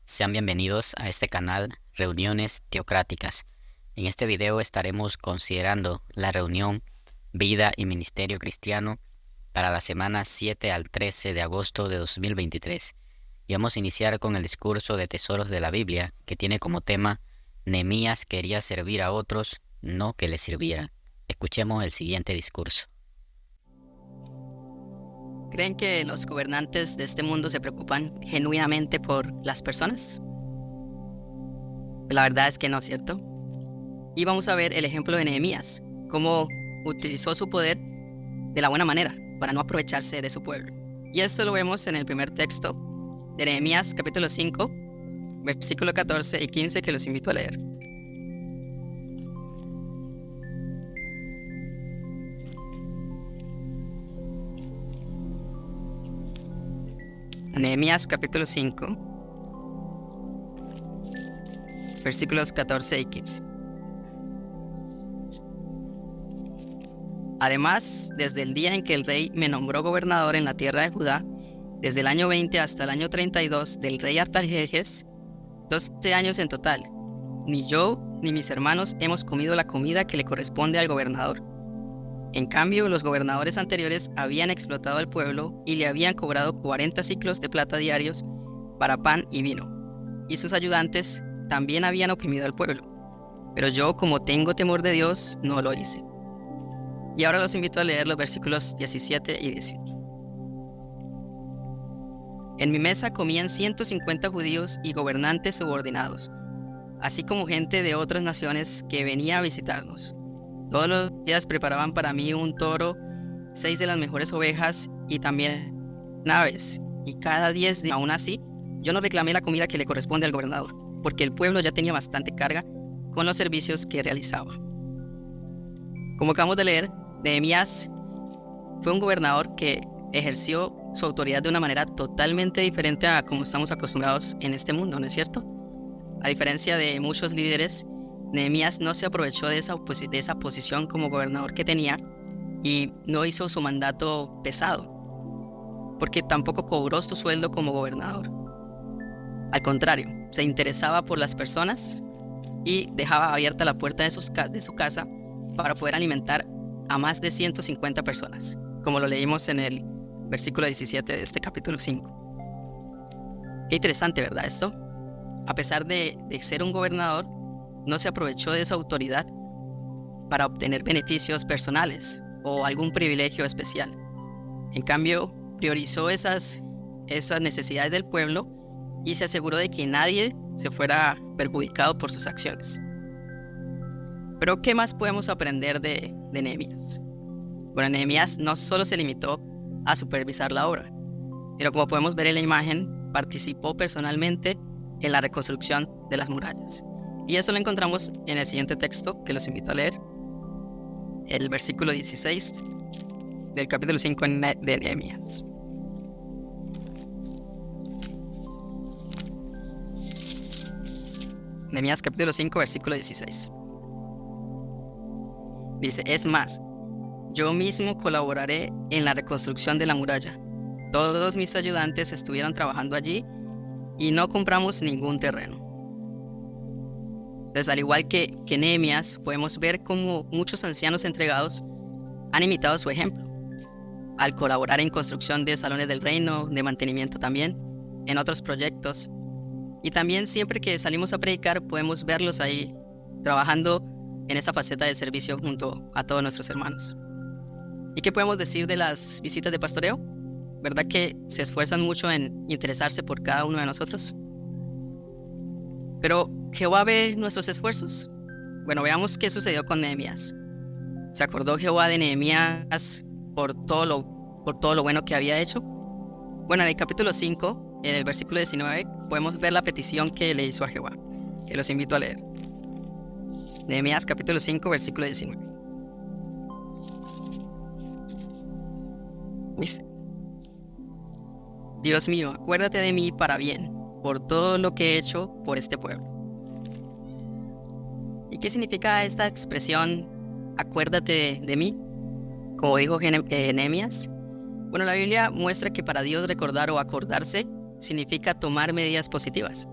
Sean bienvenidos a este canal Reuniones Teocráticas. En este video estaremos considerando la reunión Vida y Ministerio Cristiano para la semana 7 al 13 de agosto de 2023. Y vamos a iniciar con el discurso de Tesoros de la Biblia, que tiene como tema Nehemías quería servir a otros, no que le sirvieran. Escuchemos el siguiente discurso. ¿Creen que los gobernantes de este mundo se preocupan genuinamente por las personas? La verdad es que no, ¿cierto? Y vamos a ver el ejemplo de Nehemías, cómo utilizó su poder de la buena manera para no aprovecharse de su pueblo. Y esto lo vemos en el primer texto de Nehemías capítulo 5, versículo 14 y 15, que los invito a leer. Nehemías capítulo 5, versículos 14 y 15. Además, desde el día en que el rey me nombró gobernador en la tierra de Judá, desde el año 20 hasta el año 32 del rey Artajerjes, 12 años en total, ni yo ni mis hermanos hemos comido la comida que le corresponde al gobernador. En cambio, los gobernadores anteriores habían explotado al pueblo y le habían cobrado 40 ciclos de plata diarios para pan y vino. Y sus ayudantes también habían oprimido al pueblo. Pero yo, como tengo temor de Dios, no lo hice. Y ahora los invito a leer los versículos 17 y 18. En mi mesa comían 150 judíos y gobernantes subordinados, así como gente de otras naciones que venía a visitarnos. Todos los días preparaban para mí un toro, 6 de las mejores ovejas y también aves. Y cada 10 días, aún así, yo no reclamé la comida que le corresponde al gobernador, porque el pueblo ya tenía bastante carga con los servicios que realizaba. Como acabamos de leer, Nehemías fue un gobernador que ejerció su autoridad de una manera totalmente diferente a como estamos acostumbrados en este mundo, ¿no es cierto? A diferencia de muchos líderes, Nehemías no se aprovechó de esa posición como gobernador que tenía y no hizo su mandato pesado, porque tampoco cobró su sueldo como gobernador. Al contrario, se interesaba por las personas y dejaba abierta la puerta de su casa para poder alimentar a más de 150 personas, como lo leímos en el versículo 17 de este capítulo 5. Qué interesante, ¿verdad? Esto, a pesar de ser un gobernador, no se aprovechó de esa autoridad para obtener beneficios personales o algún privilegio especial. En cambio, priorizó esas necesidades del pueblo y se aseguró de que nadie se fuera perjudicado por sus acciones. Pero, ¿qué más podemos aprender de Nehemías? Bueno, Nehemías no solo se limitó a supervisar la obra, pero como podemos ver en la imagen, participó personalmente en la reconstrucción de las murallas. Y eso lo encontramos en el siguiente texto, que los invito a leer, el versículo 16 del capítulo 5 de Nehemías. Nehemías capítulo 5, versículo 16. Dice, es más, yo mismo colaboraré en la reconstrucción de la muralla. Todos mis ayudantes estuvieron trabajando allí y no compramos ningún terreno. Entonces, al igual que Nehemías, podemos ver cómo muchos ancianos entregados han imitado su ejemplo, al colaborar en construcción de salones del reino, de mantenimiento también, en otros proyectos. Y también siempre que salimos a predicar, podemos verlos ahí, trabajando en esta faceta del servicio junto a todos nuestros hermanos. ¿Y qué podemos decir de las visitas de pastoreo? ¿Verdad que se esfuerzan mucho en interesarse por cada uno de nosotros? Pero ¿Jehová ve nuestros esfuerzos? Bueno, veamos qué sucedió con Nehemías. ¿Se acordó Jehová de Nehemías por todo lo bueno que había hecho? Bueno, en el capítulo 5, en el versículo 19, podemos ver la petición que le hizo a Jehová, que los invito a leer. Nehemías capítulo 5, versículo 19. Dice, Dios mío, acuérdate de mí para bien, por todo lo que he hecho por este pueblo. ¿Y qué significa esta expresión, acuérdate de mí? Como dijo Nehemías. Bueno, la Biblia muestra que para Dios recordar o acordarse significa tomar medidas positivas.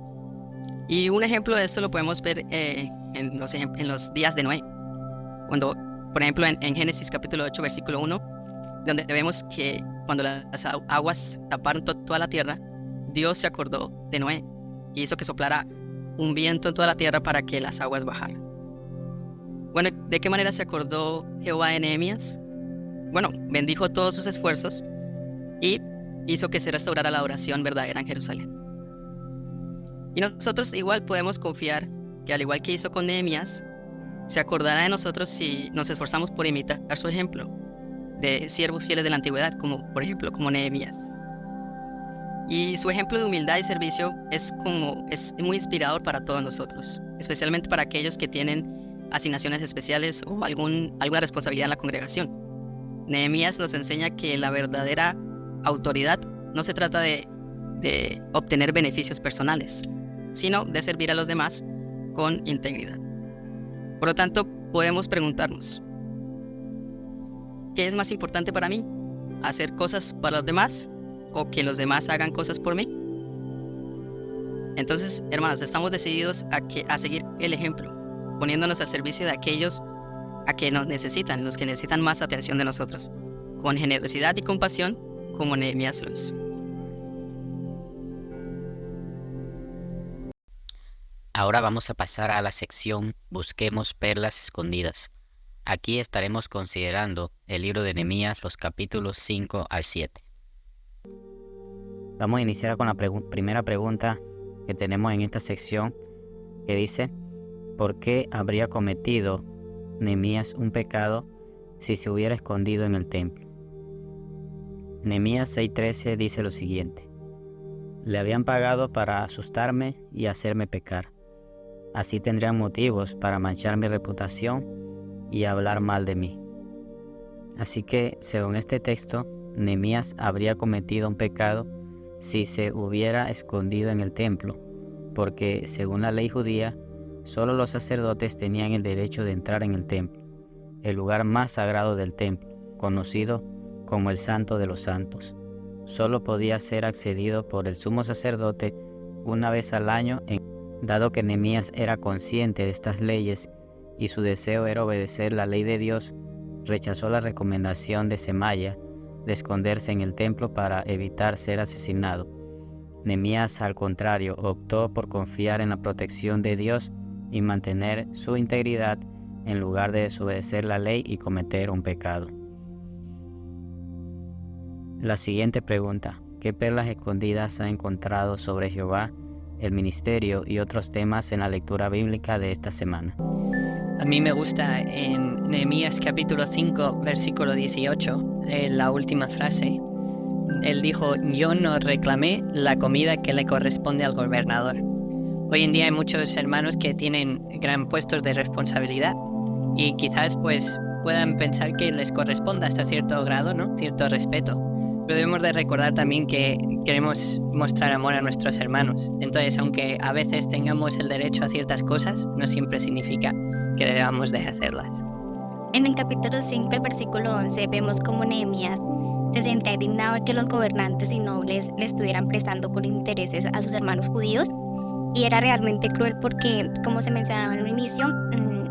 Y un ejemplo de esto lo podemos ver en los días de Noé. Cuando, por ejemplo, en Génesis capítulo 8, versículo 1, donde vemos que cuando las aguas taparon toda la tierra, Dios se acordó de Noé y hizo que soplara un viento en toda la tierra para que las aguas bajaran. Bueno, ¿de qué manera se acordó Jehová de Nehemías? Bueno, bendijo todos sus esfuerzos y hizo que se restaurara la adoración verdadera en Jerusalén. Y nosotros igual podemos confiar que, al igual que hizo con Nehemías, se acordará de nosotros si nos esforzamos por imitar su ejemplo de siervos fieles de la antigüedad, como por ejemplo como Nehemías. Y su ejemplo de humildad y servicio es muy inspirador para todos nosotros, especialmente para aquellos que tienen asignaciones especiales o alguna responsabilidad en la congregación. Nehemías nos enseña que la verdadera autoridad no se trata de obtener beneficios personales, sino de servir a los demás con integridad. Por lo tanto, podemos preguntarnos, ¿qué es más importante para mí? ¿Hacer cosas para los demás o que los demás hagan cosas por mí? Entonces, hermanos, estamos decididos a seguir el ejemplo, poniéndonos al servicio de aquellos a que nos necesitan, los que necesitan más atención de nosotros, con generosidad y compasión, como Nehemías lo hizo. Ahora vamos a pasar a la sección Busquemos perlas escondidas. Aquí estaremos considerando el libro de Nehemías, los capítulos 5 al 7. Vamos a iniciar con la primera pregunta que tenemos en esta sección, que dice: ¿por qué habría cometido Nehemías un pecado si se hubiera escondido en el templo? Nehemías 6:13 dice lo siguiente: le habían pagado para asustarme y hacerme pecar. Así tendrían motivos para manchar mi reputación y hablar mal de mí. Así que, según este texto, Nehemías habría cometido un pecado si se hubiera escondido en el templo, porque según la ley judía, solo los sacerdotes tenían el derecho de entrar en el templo, el lugar más sagrado del templo, conocido como el Santo de los Santos. Solo podía ser accedido por el sumo sacerdote una vez al año. Dado que Nehemías era consciente de estas leyes y su deseo era obedecer la ley de Dios, rechazó la recomendación de Semaya de esconderse en el templo para evitar ser asesinado. Nehemías, al contrario, optó por confiar en la protección de Dios y mantener su integridad en lugar de desobedecer la ley y cometer un pecado. La siguiente pregunta: ¿qué perlas escondidas ha encontrado sobre Jehová, el ministerio y otros temas en la lectura bíblica de esta semana? A mí me gusta en Nehemías capítulo 5, versículo 18, la última frase. Él dijo: yo no reclamé la comida que le corresponde al gobernador. Hoy en día hay muchos hermanos que tienen gran puestos de responsabilidad y quizás pues puedan pensar que les corresponde hasta cierto grado, ¿no? Cierto respeto. Pero debemos de recordar también que queremos mostrar amor a nuestros hermanos. Entonces, aunque a veces tengamos el derecho a ciertas cosas, no siempre significa que debamos de hacerlas. En el capítulo 5, el versículo 11, vemos cómo Nehemías se sentía indignado de que los gobernantes y nobles le estuvieran prestando con intereses a sus hermanos judíos. Y era realmente cruel porque, como se mencionaba en un inicio,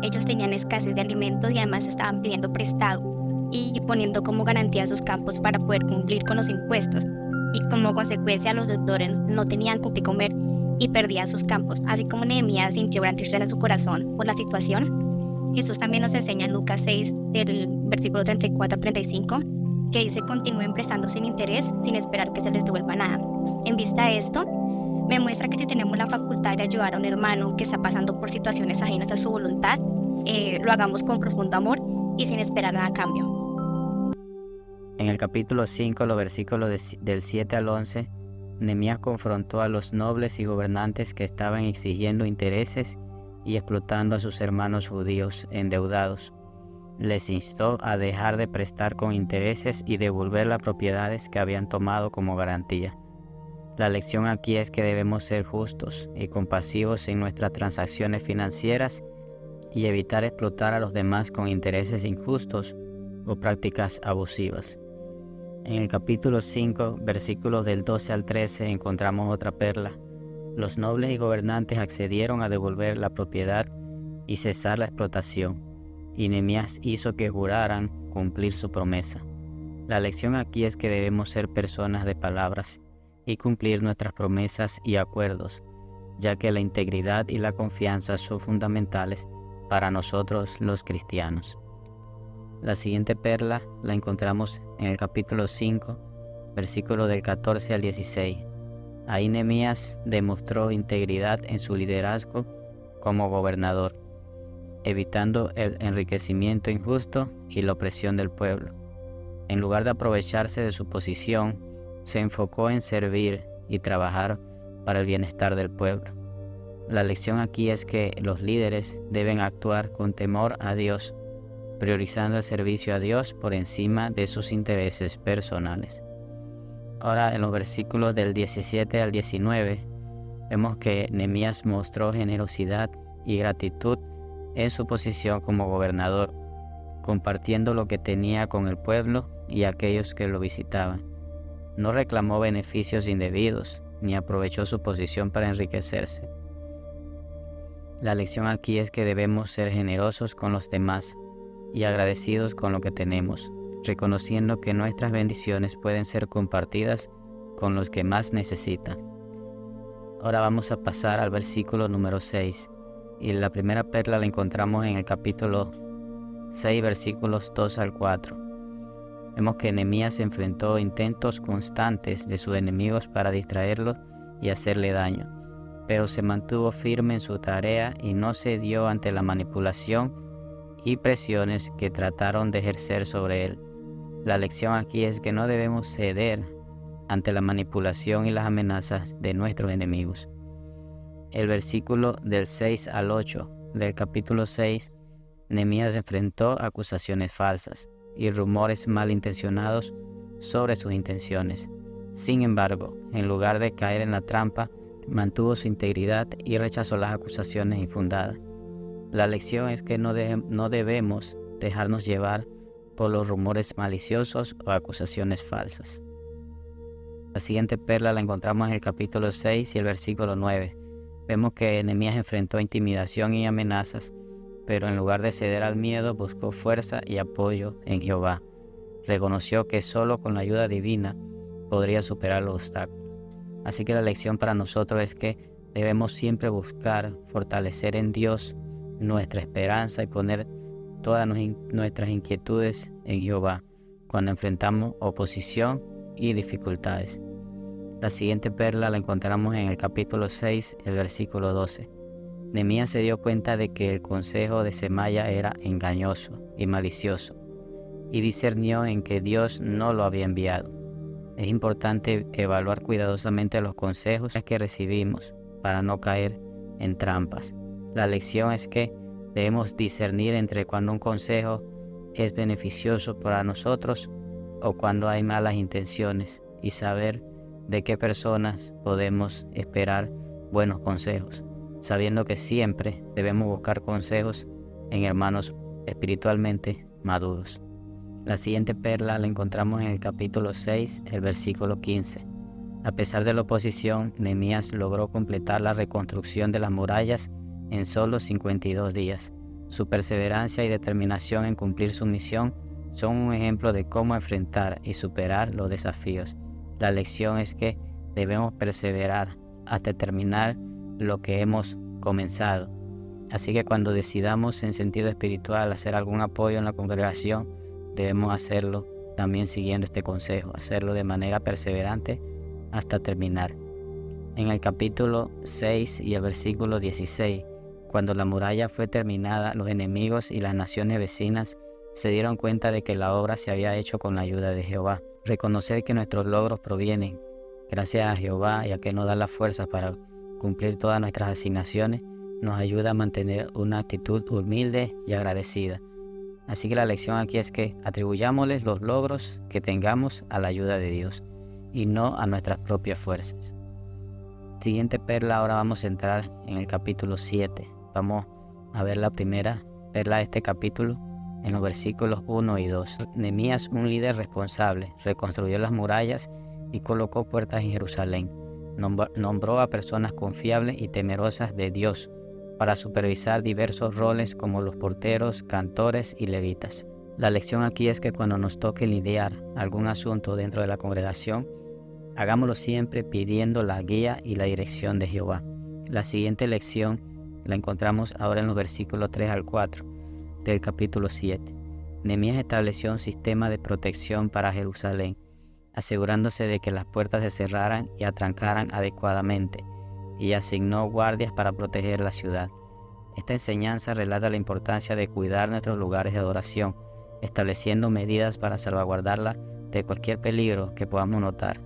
ellos tenían escasez de alimentos y además estaban pidiendo prestado y poniendo como garantía sus campos para poder cumplir con los impuestos. Y como consecuencia, los deudores no tenían con qué comer y perdían sus campos. Así como Nehemías sintió gran tristeza en su corazón por la situación, Jesús también nos enseña en Lucas 6, del versículo 34 al 35, que dice: continúen prestando sin interés, sin esperar que se les devuelva nada. En vista de esto, me muestra que si tenemos la facultad de ayudar a un hermano que está pasando por situaciones ajenas a su voluntad, lo hagamos con profundo amor y sin esperar nada a cambio. En el capítulo 5, los versículos del 7 al 11, Nehemías confrontó a los nobles y gobernantes que estaban exigiendo intereses y explotando a sus hermanos judíos endeudados. Les instó a dejar de prestar con intereses y devolver las propiedades que habían tomado como garantía. La lección aquí es que debemos ser justos y compasivos en nuestras transacciones financieras y evitar explotar a los demás con intereses injustos o prácticas abusivas. En el capítulo 5, versículos del 12 al 13, encontramos otra perla. Los nobles y gobernantes accedieron a devolver la propiedad y cesar la explotación, y Nehemías hizo que juraran cumplir su promesa. La lección aquí es que debemos ser personas de palabras y cumplir nuestras promesas y acuerdos, ya que la integridad y la confianza son fundamentales para nosotros los cristianos. La siguiente perla la encontramos en el capítulo 5, versículos del 14 al 16. Ahí Nehemías demostró integridad en su liderazgo como gobernador, evitando el enriquecimiento injusto y la opresión del pueblo. En lugar de aprovecharse de su posición, se enfocó en servir y trabajar para el bienestar del pueblo. La lección aquí es que los líderes deben actuar con temor a Dios, priorizando el servicio a Dios por encima de sus intereses personales. Ahora en los versículos del 17 al 19 vemos que Nehemías mostró generosidad y gratitud en su posición como gobernador, compartiendo lo que tenía con el pueblo y aquellos que lo visitaban. No reclamó beneficios indebidos ni aprovechó su posición para enriquecerse. La lección aquí es que debemos ser generosos con los demás y agradecidos con lo que tenemos, reconociendo que nuestras bendiciones pueden ser compartidas con los que más necesitan. Ahora vamos a pasar al versículo número 6, y la primera perla la encontramos en el capítulo 6, versículos 2 al 4. Vemos que Nehemías enfrentó intentos constantes de sus enemigos para distraerlo y hacerle daño, pero se mantuvo firme en su tarea y no cedió ante la manipulación y presiones que trataron de ejercer sobre él. La lección aquí es que no debemos ceder ante la manipulación y las amenazas de nuestros enemigos. El versículo del 6 al 8 del capítulo 6, Nehemías enfrentó acusaciones falsas y rumores malintencionados sobre sus intenciones. Sin embargo, en lugar de caer en la trampa, mantuvo su integridad y rechazó las acusaciones infundadas. La lección es que no debemos dejarnos llevar por los rumores maliciosos o acusaciones falsas. La siguiente perla la encontramos en el capítulo 6 y el versículo 9. Vemos que Nehemías enfrentó intimidación y amenazas, pero en lugar de ceder al miedo buscó fuerza y apoyo en Jehová. Reconoció que solo con la ayuda divina podría superar los obstáculos. Así que la lección para nosotros es que debemos siempre buscar fortalecer en Dios nuestra esperanza y poner todas nuestras inquietudes en Jehová cuando enfrentamos oposición y dificultades. La siguiente perla la encontramos en el capítulo 6, el versículo 12. Nehemías se dio cuenta de que el consejo de Semaya era engañoso y malicioso, y discernió en que Dios no lo había enviado. Es importante evaluar cuidadosamente los consejos que recibimos para no caer en trampas. La lección es que debemos discernir entre cuando un consejo es beneficioso para nosotros o cuando hay malas intenciones y saber de qué personas podemos esperar buenos consejos, sabiendo que siempre debemos buscar consejos en hermanos espiritualmente maduros. La siguiente perla la encontramos en el capítulo 6, el versículo 15. A pesar de la oposición, Nehemías logró completar la reconstrucción de las murallas en solo 52 días. Su perseverancia y determinación en cumplir su misión son un ejemplo de cómo enfrentar y superar los desafíos. La lección es que debemos perseverar hasta terminar lo que hemos comenzado. Así que cuando decidamos en sentido espiritual hacer algún apoyo en la congregación, debemos hacerlo también siguiendo este consejo, hacerlo de manera perseverante hasta terminar. En el capítulo 6 y el versículo 16, cuando la muralla fue terminada, los enemigos y las naciones vecinas se dieron cuenta de que la obra se había hecho con la ayuda de Jehová. Reconocer que nuestros logros provienen gracias a Jehová y a que nos da la fuerza para cumplir todas nuestras asignaciones, nos ayuda a mantener una actitud humilde y agradecida. Así que la lección aquí es que atribuyámosles los logros que tengamos a la ayuda de Dios y no a nuestras propias fuerzas. Siguiente perla, ahora vamos a entrar en el capítulo 7. Vamos a ver la primera perla de este capítulo en los versículos 1 y 2. Nehemías, un líder responsable, reconstruyó las murallas y colocó puertas en Jerusalén. nombró a personas confiables y temerosas de Dios para supervisar diversos roles como los porteros, cantores y levitas. La lección aquí es que cuando nos toque lidiar algún asunto dentro de la congregación, hagámoslo siempre pidiendo la guía y la dirección de Jehová. La siguiente lección la encontramos ahora en los versículos 3 al 4 del capítulo 7. Nehemías estableció un sistema de protección para Jerusalén, asegurándose de que las puertas se cerraran y atrancaran adecuadamente, y asignó guardias para proteger la ciudad. Esta enseñanza relata la importancia de cuidar nuestros lugares de adoración, estableciendo medidas para salvaguardarla de cualquier peligro que podamos notar.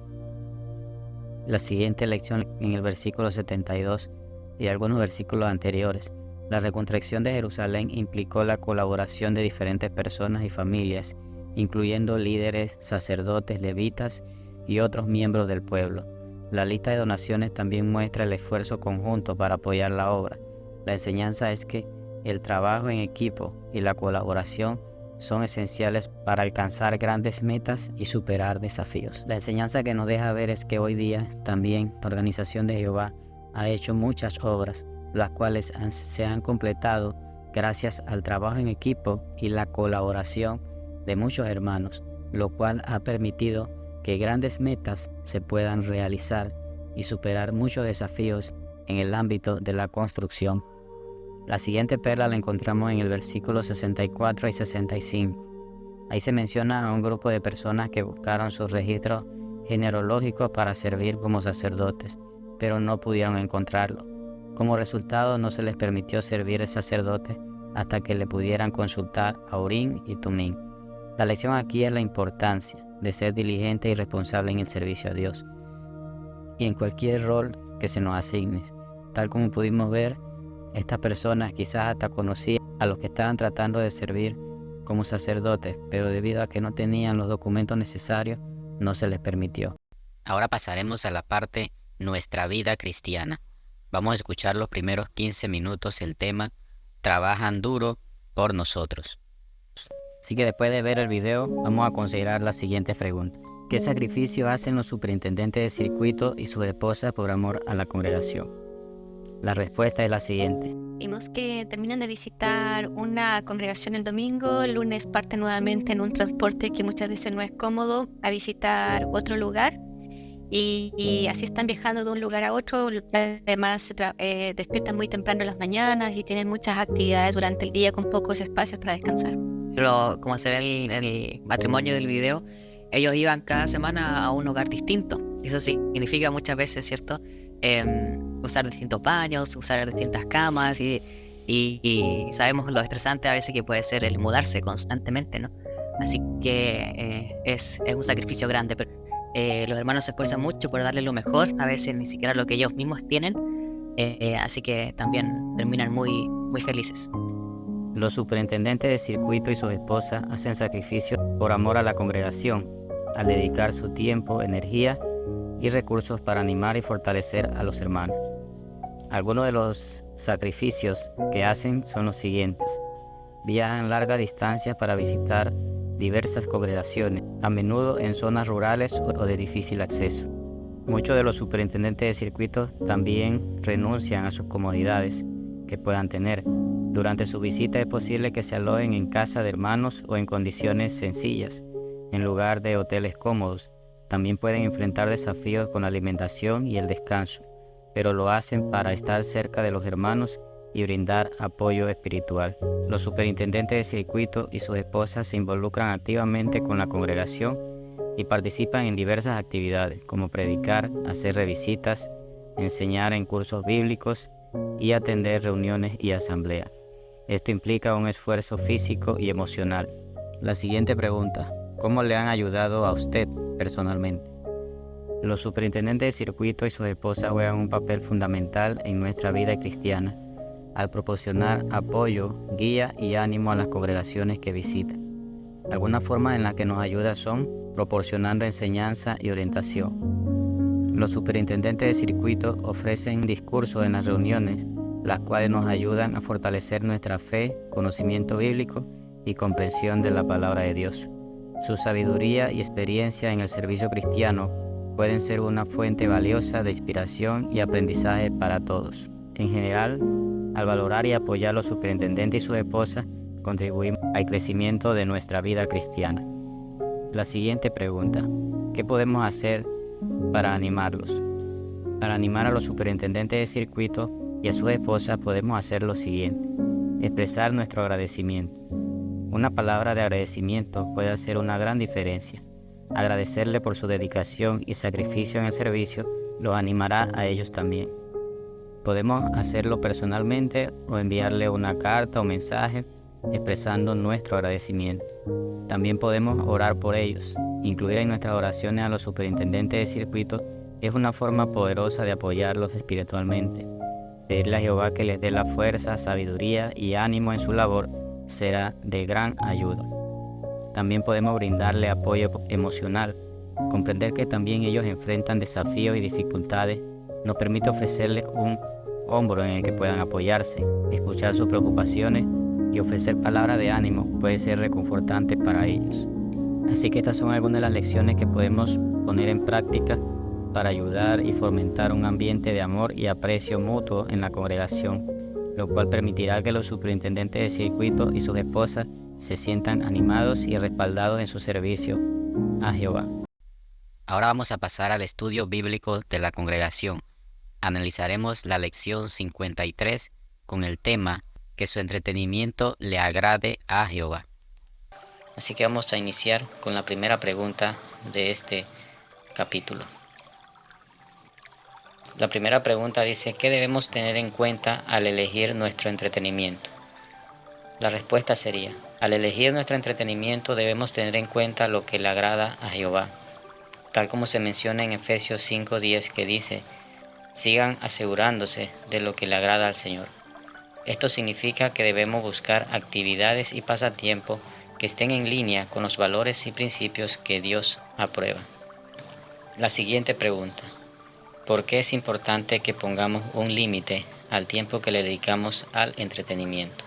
La siguiente lección en el versículo 72 y algunos versículos anteriores. La reconstrucción de Jerusalén implicó la colaboración de diferentes personas y familias, incluyendo líderes, sacerdotes, levitas y otros miembros del pueblo. La lista de donaciones también muestra el esfuerzo conjunto para apoyar la obra. La enseñanza es que el trabajo en equipo y la colaboración son esenciales para alcanzar grandes metas y superar desafíos. La enseñanza que nos deja ver es que hoy día también la Organización de Jehová ha hecho muchas obras, las cuales se han completado gracias al trabajo en equipo y la colaboración de muchos hermanos, lo cual ha permitido que grandes metas se puedan realizar y superar muchos desafíos en el ámbito de la construcción. La siguiente perla la encontramos en el versículo 64 y 65. Ahí se menciona a un grupo de personas que buscaron sus registros genealógicos para servir como sacerdotes, pero no pudieron encontrarlo. Como resultado, no se les permitió servir al sacerdote hasta que le pudieran consultar a Urim y Tumim. La lección aquí es la importancia de ser diligente y responsable en el servicio a Dios y en cualquier rol que se nos asigne. Tal como pudimos ver, estas personas quizás hasta conocían a los que estaban tratando de servir como sacerdotes, pero debido a que no tenían los documentos necesarios, no se les permitió. Ahora pasaremos a la parte Nuestra vida cristiana. Vamos a escuchar los primeros 15 minutos el tema Trabajan duro por nosotros. Así que después de ver el video, vamos a considerar las siguientes preguntas. ¿Qué sacrificio hacen los superintendentes de circuito y sus esposas por amor a la congregación? La respuesta es la siguiente. Vimos que terminan de visitar una congregación el domingo, el lunes parten nuevamente en un transporte que muchas veces no es cómodo a visitar otro lugar y así están viajando de un lugar a otro. Además se despiertan muy temprano en las mañanas y tienen muchas actividades durante el día con pocos espacios para descansar. Pero como se ve en el matrimonio del video, ellos iban cada semana a un hogar distinto. Eso sí, significa muchas veces, ¿cierto? Usar distintos baños, usar distintas camas y sabemos lo estresante a veces que puede ser el mudarse constantemente, ¿no? Así que es un sacrificio grande, pero los hermanos se esfuerzan mucho por darle lo mejor, a veces ni siquiera lo que ellos mismos tienen, así que también terminan muy, muy felices. Los superintendentes de circuito y sus esposas hacen sacrificios por amor a la congregación, al dedicar su tiempo, energía y recursos para animar y fortalecer a los hermanos. Algunos de los sacrificios que hacen son los siguientes. Viajan largas distancias para visitar diversas congregaciones, a menudo en zonas rurales o de difícil acceso. Muchos de los superintendentes de circuitos también renuncian a sus comodidades que puedan tener. Durante su visita es posible que se alojen en casa de hermanos o en condiciones sencillas, en lugar de hoteles cómodos. También pueden enfrentar desafíos con la alimentación y el descanso, pero lo hacen para estar cerca de los hermanos y brindar apoyo espiritual. Los superintendentes de circuito y sus esposas se involucran activamente con la congregación y participan en diversas actividades, como predicar, hacer revisitas, enseñar en cursos bíblicos y atender reuniones y asambleas. Esto implica un esfuerzo físico y emocional. La siguiente pregunta: ¿cómo le han ayudado a usted personalmente? Los superintendentes de circuito y sus esposas juegan un papel fundamental en nuestra vida cristiana, al proporcionar apoyo, guía y ánimo a las congregaciones que visitan. Algunas formas en las que nos ayuda son proporcionando enseñanza y orientación. Los superintendentes de circuito ofrecen discursos en las reuniones, las cuales nos ayudan a fortalecer nuestra fe, conocimiento bíblico y comprensión de la palabra de Dios. Su sabiduría y experiencia en el servicio cristiano pueden ser una fuente valiosa de inspiración y aprendizaje para todos. En general, al valorar y apoyar a los superintendentes y sus esposas, contribuimos al crecimiento de nuestra vida cristiana. La siguiente pregunta: ¿qué podemos hacer para animarlos? Para animar a los superintendentes de circuito y a sus esposas podemos hacer lo siguiente: expresar nuestro agradecimiento. Una palabra de agradecimiento puede hacer una gran diferencia. Agradecerle por su dedicación y sacrificio en el servicio los animará a ellos también. Podemos hacerlo personalmente o enviarle una carta o mensaje expresando nuestro agradecimiento. También podemos orar por ellos. Incluir en nuestras oraciones a los superintendentes de circuito es una forma poderosa de apoyarlos espiritualmente. Pedirle a Jehová que les dé la fuerza, sabiduría y ánimo en su labor será de gran ayuda. También podemos brindarle apoyo emocional. Comprender que también ellos enfrentan desafíos y dificultades nos permite ofrecerles un hombro en el que puedan apoyarse. Escuchar sus preocupaciones y ofrecer palabras de ánimo puede ser reconfortante para ellos. Así que estas son algunas de las lecciones que podemos poner en práctica para ayudar y fomentar un ambiente de amor y aprecio mutuo en la congregación, lo cual permitirá que los superintendentes de circuito y sus esposas se sientan animados y respaldados en su servicio a Jehová. Ahora vamos a pasar al estudio bíblico de la congregación. Analizaremos la lección 53 con el tema que su entretenimiento le agrade a Jehová. Así que vamos a iniciar con la primera pregunta de este capítulo. La primera pregunta dice: ¿qué debemos tener en cuenta al elegir nuestro entretenimiento? La respuesta sería: al elegir nuestro entretenimiento debemos tener en cuenta lo que le agrada a Jehová, tal como se menciona en Efesios 5:10, que dice: sigan asegurándose de lo que le agrada al Señor. Esto significa que debemos buscar actividades y pasatiempos que estén en línea con los valores y principios que Dios aprueba. La siguiente pregunta: ¿por qué es importante que pongamos un límite al tiempo que le dedicamos al entretenimiento?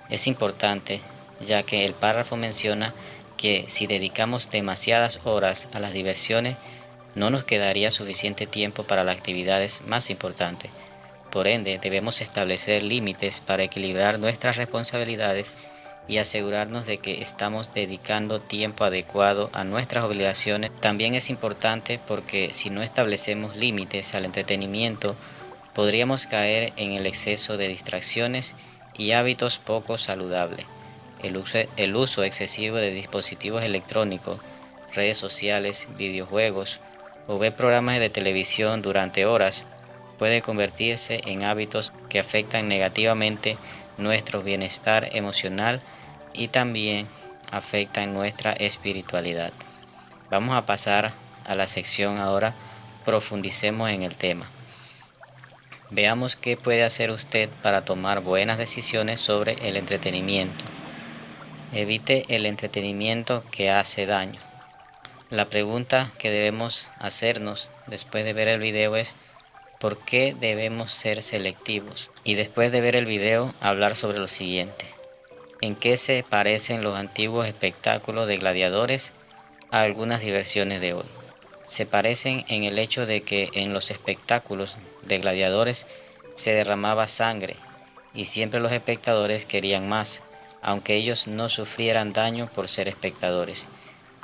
Es importante, ya que el párrafo menciona que si dedicamos demasiadas horas a las diversiones, no nos quedaría suficiente tiempo para las actividades más importantes. Por ende, debemos establecer límites para equilibrar nuestras responsabilidades y asegurarnos de que estamos dedicando tiempo adecuado a nuestras obligaciones. También es importante porque si no establecemos límites al entretenimiento, podríamos caer en el exceso de distracciones y hábitos poco saludables. El uso excesivo de dispositivos electrónicos, redes sociales, videojuegos o ver programas de televisión durante horas puede convertirse en hábitos que afectan negativamente nuestro bienestar emocional y también afectan nuestra espiritualidad. Vamos a pasar a la sección ahora, profundicemos en el tema. Veamos qué puede hacer usted para tomar buenas decisiones sobre el entretenimiento. Evite el entretenimiento que hace daño. La pregunta que debemos hacernos después de ver el video es: ¿por qué debemos ser selectivos? Y después de ver el video, hablar sobre lo siguiente: ¿en qué se parecen los antiguos espectáculos de gladiadores a algunas diversiones de hoy? Se parecen en el hecho de que en los espectáculos de gladiadores se derramaba sangre y siempre los espectadores querían más, aunque ellos no sufrieran daño por ser espectadores.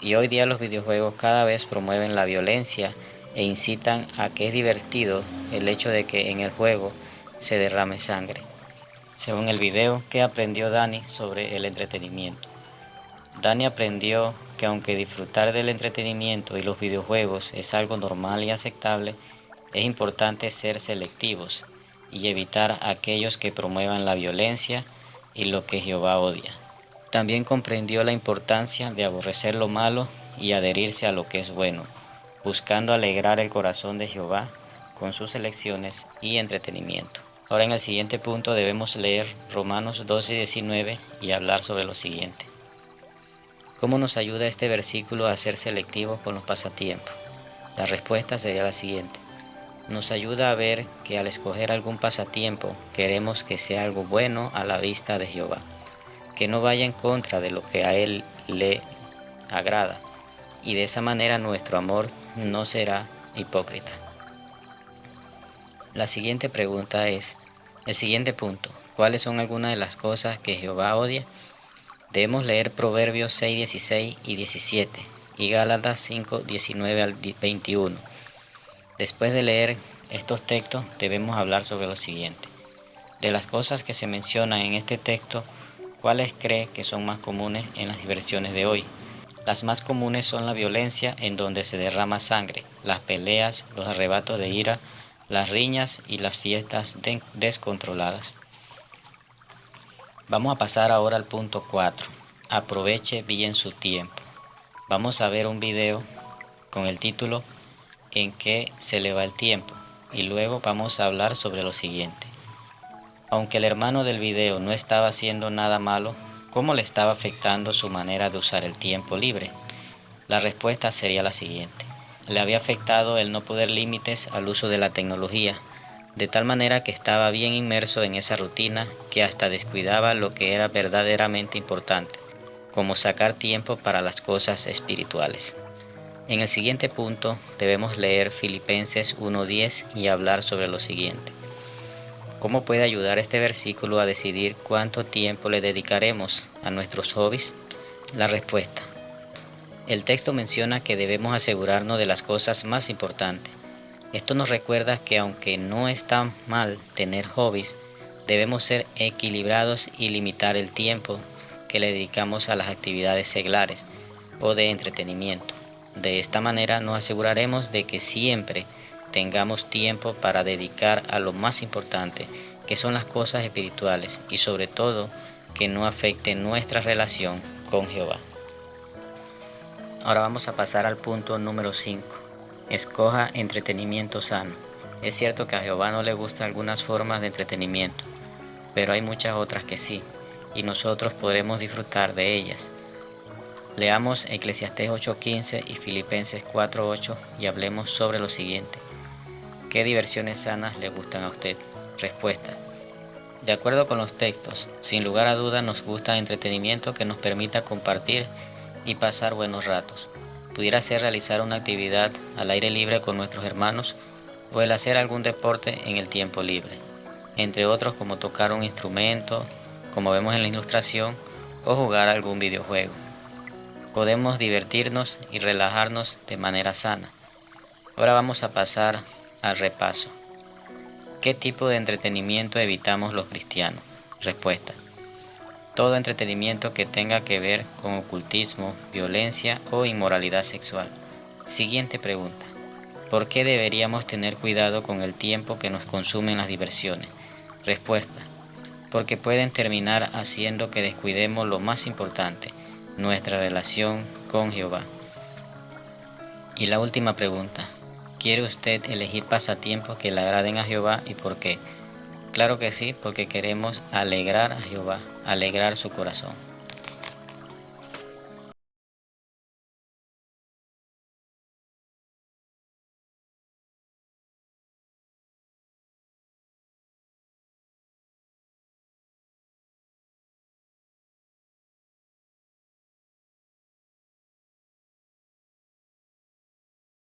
Y hoy día los videojuegos cada vez promueven la violencia e incitan a que es divertido el hecho de que en el juego se derrame sangre. Según el video, ¿qué aprendió Dani sobre el entretenimiento? Dani aprendió que aunque disfrutar del entretenimiento y los videojuegos es algo normal y aceptable, es importante ser selectivos y evitar aquellos que promuevan la violencia y lo que Jehová odia. También comprendió la importancia de aborrecer lo malo y adherirse a lo que es bueno, buscando alegrar el corazón de Jehová con sus elecciones y entretenimiento. Ahora en el siguiente punto debemos leer Romanos 12:19 y hablar sobre lo siguiente. ¿Cómo nos ayuda este versículo a ser selectivos con los pasatiempos? La respuesta sería la siguiente: nos ayuda a ver que al escoger algún pasatiempo queremos que sea algo bueno a la vista de Jehová, que no vaya en contra de lo que a Él le agrada, y de esa manera nuestro amor no será hipócrita. La siguiente pregunta es, el siguiente punto, ¿cuáles son algunas de las cosas que Jehová odia? Debemos leer Proverbios 6, 16 y 17 y Gálatas 5, 19 al 21. Después de leer estos textos debemos hablar sobre lo siguiente. De las cosas que se mencionan en este texto, ¿cuáles cree que son más comunes en las versiones de hoy? Las más comunes son la violencia en donde se derrama sangre, las peleas, los arrebatos de ira, las riñas y las fiestas descontroladas. Vamos a pasar ahora al punto 4. Aproveche bien su tiempo. Vamos a ver un video con el título ¿En qué se le va el tiempo? Y luego vamos a hablar sobre lo siguiente. Aunque el hermano del video no estaba haciendo nada malo, ¿cómo le estaba afectando su manera de usar el tiempo libre? La respuesta sería la siguiente. Le había afectado el no poner límites al uso de la tecnología, de tal manera que estaba bien inmerso en esa rutina que hasta descuidaba lo que era verdaderamente importante, como sacar tiempo para las cosas espirituales. En el siguiente punto debemos leer Filipenses 1:10 y hablar sobre lo siguiente. ¿Cómo puede ayudar este versículo a decidir cuánto tiempo le dedicaremos a nuestros hobbies? La respuesta. El texto menciona que debemos asegurarnos de las cosas más importantes. Esto nos recuerda que aunque no está mal tener hobbies, debemos ser equilibrados y limitar el tiempo que le dedicamos a las actividades seglares o de entretenimiento. De esta manera nos aseguraremos de que siempre tengamos tiempo para dedicar a lo más importante, que son las cosas espirituales, y sobre todo que no afecte nuestra relación con Jehová. Ahora vamos a pasar al punto número 5. Escoja entretenimiento sano. Es cierto que a Jehová no le gustan algunas formas de entretenimiento, pero hay muchas otras que sí, y nosotros podremos disfrutar de ellas. Leamos Eclesiastés 8:15 y Filipenses 4:8 y hablemos sobre lo siguiente. ¿Qué diversiones sanas le gustan a usted? Respuesta. De acuerdo con los textos, sin lugar a dudas nos gusta entretenimiento que nos permita compartir y pasar buenos ratos. Pudiera ser realizar una actividad al aire libre con nuestros hermanos o el hacer algún deporte en el tiempo libre, entre otros como tocar un instrumento, como vemos en la ilustración, o jugar algún videojuego. Podemos divertirnos y relajarnos de manera sana. Ahora vamos a pasar al repaso. ¿Qué tipo de entretenimiento evitamos los cristianos? Respuesta. Todo entretenimiento que tenga que ver con ocultismo, violencia o inmoralidad sexual. Siguiente pregunta. ¿Por qué deberíamos tener cuidado con el tiempo que nos consumen las diversiones? Respuesta. Porque pueden terminar haciendo que descuidemos lo más importante, nuestra relación con Jehová. Y la última pregunta. ¿Quiere usted elegir pasatiempos que le agraden a Jehová y por qué? Claro que sí, porque queremos alegrar a Jehová, alegrar su corazón.